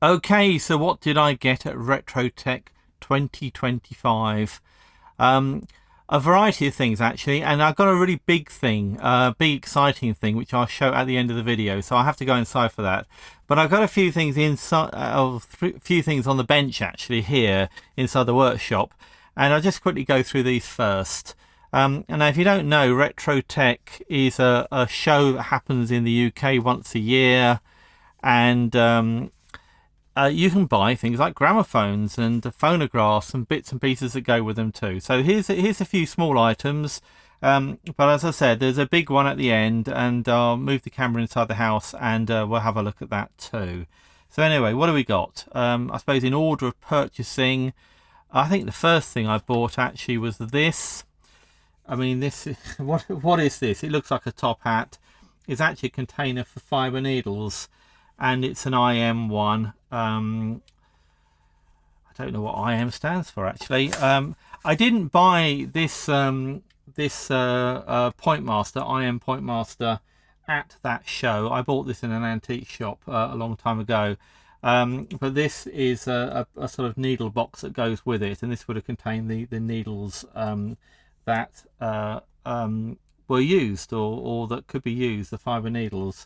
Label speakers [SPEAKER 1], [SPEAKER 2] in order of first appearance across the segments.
[SPEAKER 1] Okay, so what did I get at RetroTech 2025? Um, a variety of things actually, and I've got a really big thing, big exciting thing, which I'll show at the end of the video. So I have to go inside for that. But I've got a few things inside, few things on the bench actually here inside the workshop, and I'll just quickly go through these first. And now, if you don't know, RetroTech is a show that happens in the UK once a year, and you can buy things like gramophones and phonographs and bits and pieces that go with them too. So here's a few small items, but as I said, there's a big one at the end, and I'll move the camera inside the house and we'll have a look at that too. So anyway, what do we got? I suppose in order of purchasing, I think the first thing I bought actually was this. I mean, this is, what is this? It looks like a top hat. It's actually a container for fibre needles, and it's an IM one. I don't know what IM stands for actually. I didn't buy this Pointmaster, IM Pointmaster, at that show. I bought this in an antique shop a long time ago. But this is a sort of needle box that goes with it, and this would have contained the needles that were used or that could be used, the fibre needles.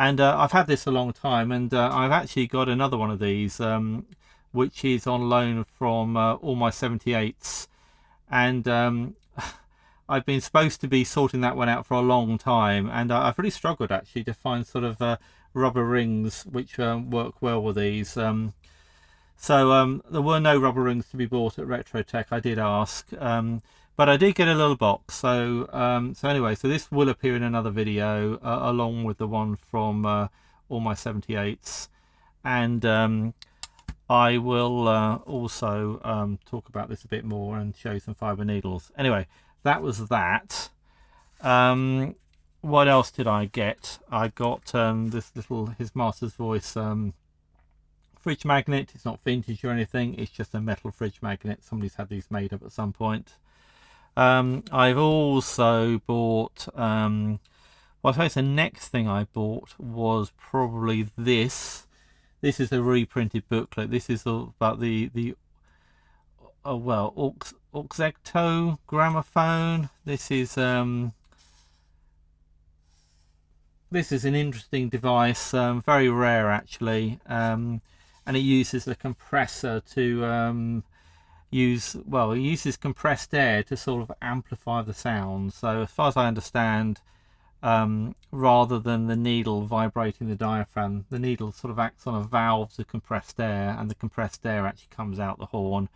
[SPEAKER 1] And I've had this a long time, and I've actually got another one of these, which is on loan from all my 78s. And I've been supposed to be sorting that one out for a long time, and I've really struggled actually to find sort of rubber rings which work well with these. So there were no rubber rings to be bought at RetroTech. I did ask, but I did get a little box. So anyway, so this will appear in another video along with the one from all my 78s, and I will also talk about this a bit more and show some fibre needles. Anyway, that was that. What else did I get? I got this little His Master's Voice fridge magnet. It's not vintage or anything, it's just a metal fridge magnet. Somebody's had these made up at some point. I've also bought, well, I suppose the next thing I bought was probably this. This is a reprinted booklet. This is about the Auxecto gramophone. This is an interesting device, very rare actually, and it uses a compressor to it uses compressed air to sort of amplify the sound. So as far as I understand, rather than the needle vibrating the diaphragm, the needle sort of acts on a valve to compressed air, and the compressed air actually comes out the horn,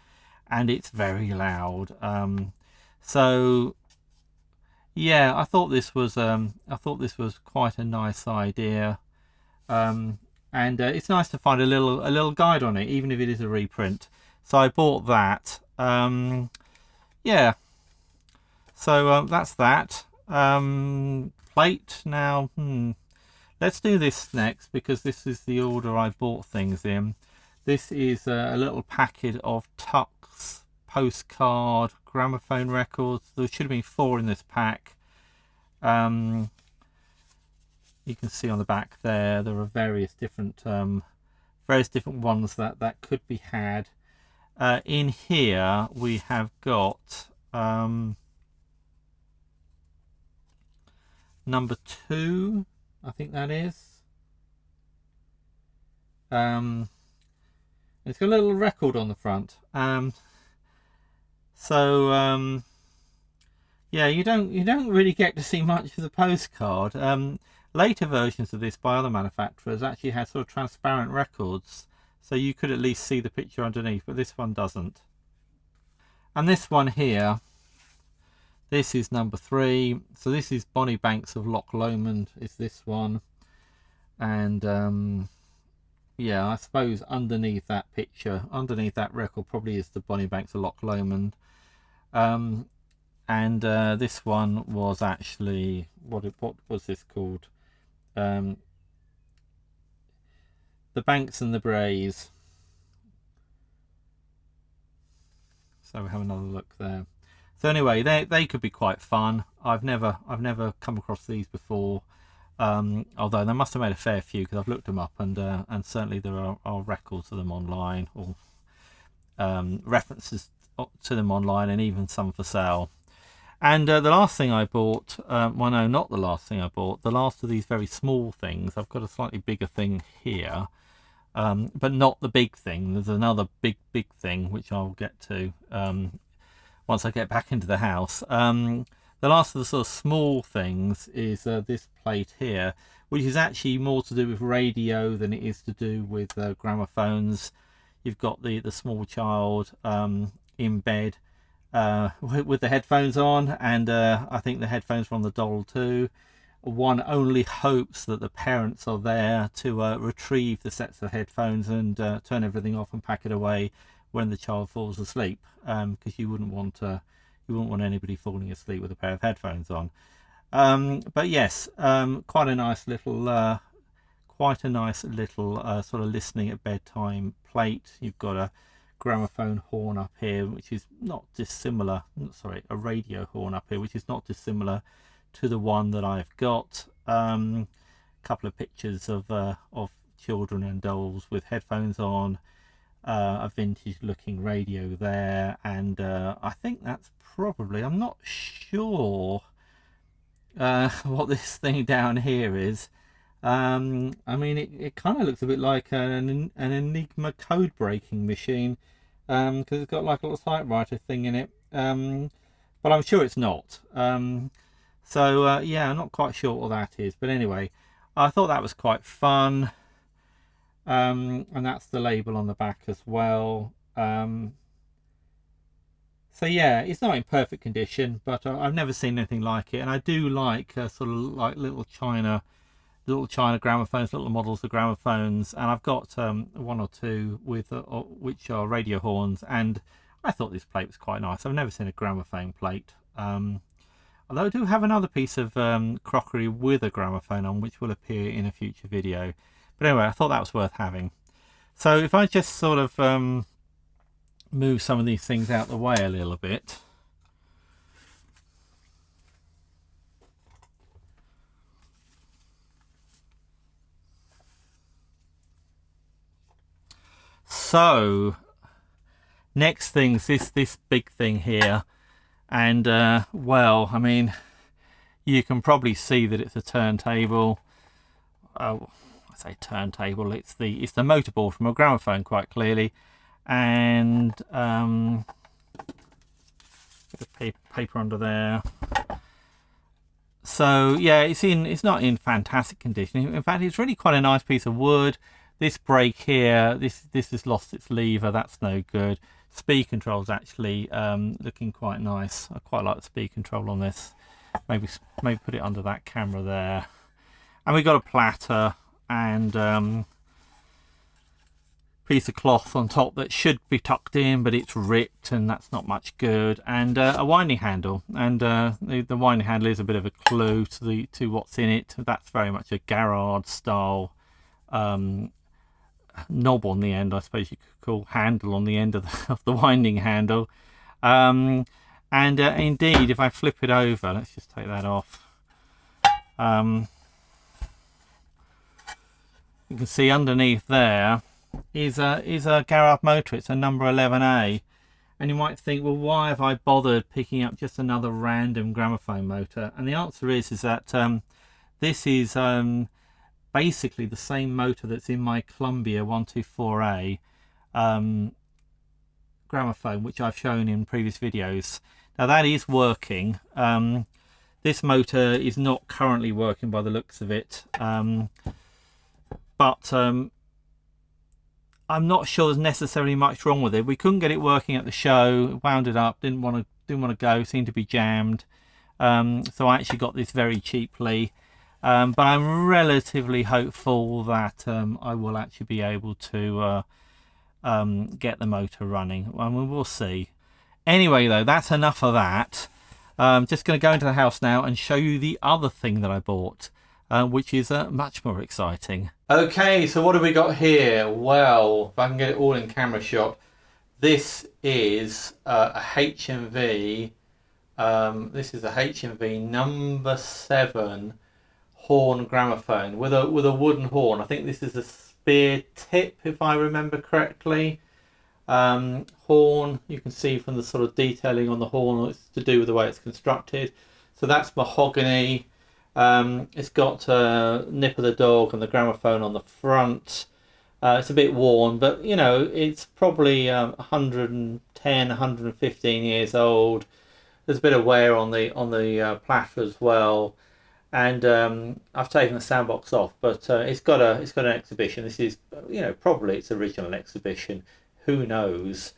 [SPEAKER 1] and it's very loud. So yeah, I thought this was quite a nice idea, and it's nice to find a little guide on it, even if it is a reprint. So I bought that. Yeah, so that's that. Plate now. Let's do this next, because this is the order I bought things in. This is a little packet of Tux postcard gramophone records. There should have been 4 in this pack. You can see on the back there are various different ones that could be had. In here we have got number 2, I think that is. It's got a little record on the front. Yeah, you don't really get to see much of the postcard. Later versions of this by other manufacturers actually had sort of transparent records, so you could at least see the picture underneath, but this one doesn't. And this one here, this is number 3. So this is Bonnie Banks of Loch Lomond, is this one. And yeah, I suppose underneath that picture, underneath that record, probably is the Bonnie Banks of Loch Lomond. And this one was actually, what was this called? The Banks and the Braes. So we have another look there. So anyway, they could be quite fun. I've never come across these before. although they must have made a fair few because I've looked them up, and certainly there are records of them online, or references to them online, and even some for sale. And the last thing I bought, well, no, not the last thing I bought, the last of these very small things. I've got a slightly bigger thing here, but not the big thing. There's another big thing which I'll get to once I get back into the house. The last of the sort of small things is this plate here, which is actually more to do with radio than it is to do with gramophones. You've got the small child in bed with the headphones on, and I think the headphones are on the doll too. One only hopes that the parents are there to retrieve the sets of headphones and turn everything off and pack it away when the child falls asleep, because you wouldn't want anybody falling asleep with a pair of headphones on. But yes, quite a nice little sort of listening at bedtime plate. You've got a gramophone horn up here, which is not dissimilar. Sorry, a radio horn up here, which is not dissimilar to the one that I've got. A couple of pictures of children and dolls with headphones on. A vintage looking radio there, and I think that's probably, I'm not sure what this thing down here is. I mean, it kind of looks a bit like an Enigma code breaking machine, because it's got like a little typewriter thing in it, but I'm sure it's not. So yeah, I'm not quite sure what that is, but anyway, I thought that was quite fun. And that's the label on the back as well. So yeah, it's not in perfect condition, but I've never seen anything like it, and I do like sort of like little China gramophones, little models of gramophones, and I've got one or two with which are radio horns, and I thought this plate was quite nice. I've never seen a gramophone plate, although I do have another piece of crockery with a gramophone on, which will appear in a future video. But anyway, I thought that was worth having. So if I just sort of move some of these things out the way a little bit. So next thing's this big thing here, and well, I mean, you can probably see that it's a turntable. Oh, I say turntable, it's the motorboard from a gramophone, quite clearly, and bit of paper under there. So yeah, it's not in fantastic condition. In fact, it's really quite a nice piece of wood. This brake here, this has lost its lever. That's no good. Speed control's actually looking quite nice. I quite like the speed control on this. Maybe put it under that camera there. And we've got a platter and piece of cloth on top that should be tucked in, but it's ripped, and that's not much good. And a winding handle, and the winding handle is a bit of a clue to what's in it. That's very much a garage style knob on the end, I suppose you could call, handle on the end of the winding handle. And indeed, if I flip it over, let's just take that off. You can see underneath there is a garage motor. It's a number 11A, and you might think, well, why have I bothered picking up just another random gramophone motor? And the answer is that this is basically the same motor that's in my Columbia 124A gramophone, which I've shown in previous videos. Now that is working. This motor is not currently working by the looks of it, but I'm not sure there's necessarily much wrong with it. We couldn't get it working at the show, wound it up, didn't want to go, seemed to be jammed. So I actually got this very cheaply, but I'm relatively hopeful that I will actually be able to get the motor running. I mean, we'll see. Anyway, though, that's enough of that. I'm just going to go into the house now and show you the other thing that I bought, which is much more exciting. Okay, so what have we got here? Well, if I can get it all in camera shot, this is a HMV. This is a HMV number 7 horn gramophone with a wooden horn. I think this is a spear tip, if I remember correctly. Horn, you can see from the sort of detailing on the horn, it's to do with the way it's constructed. So that's mahogany. It's got Nip of the dog and the gramophone on the front. It's a bit worn, but you know, it's probably 110, 115 years old. There's a bit of wear on the platter as well, and I've taken the sandbox off, but it's got an exhibition. This is, you know, probably its original exhibition. Who knows?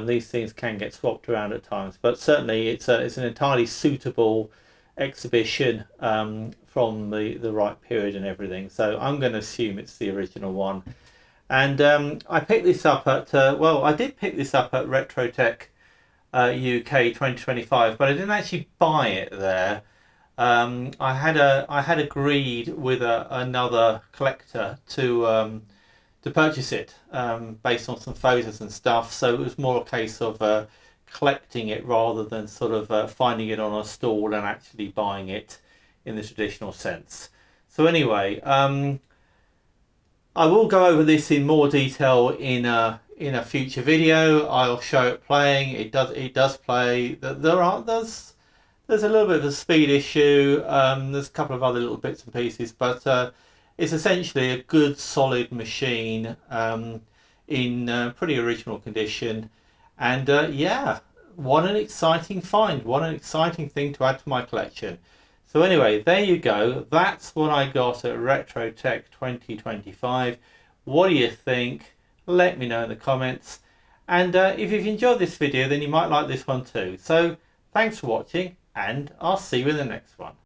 [SPEAKER 1] These things can get swapped around at times, but certainly it's an entirely suitable exhibition from the right period and everything. So I'm going to assume it's the original one. And I picked this up at well, I did pick this up at RetrotechUK UK 2025, but I didn't actually buy it there. I had agreed with another collector to purchase it based on some photos and stuff. So it was more a case of collecting it rather than sort of finding it on a stall and actually buying it in the traditional sense. So anyway, I will go over this in more detail in a future video. I'll show it playing. It does play. There's a little bit of a speed issue. There's a couple of other little bits and pieces, but it's essentially a good solid machine in pretty original condition. And yeah, what an exciting find! What an exciting thing to add to my collection. So anyway, there you go. That's what I got at RetroTech 2025. What do you think? Let me know in the comments. And if you've enjoyed this video, then you might like this one too. So thanks for watching, and I'll see you in the next one.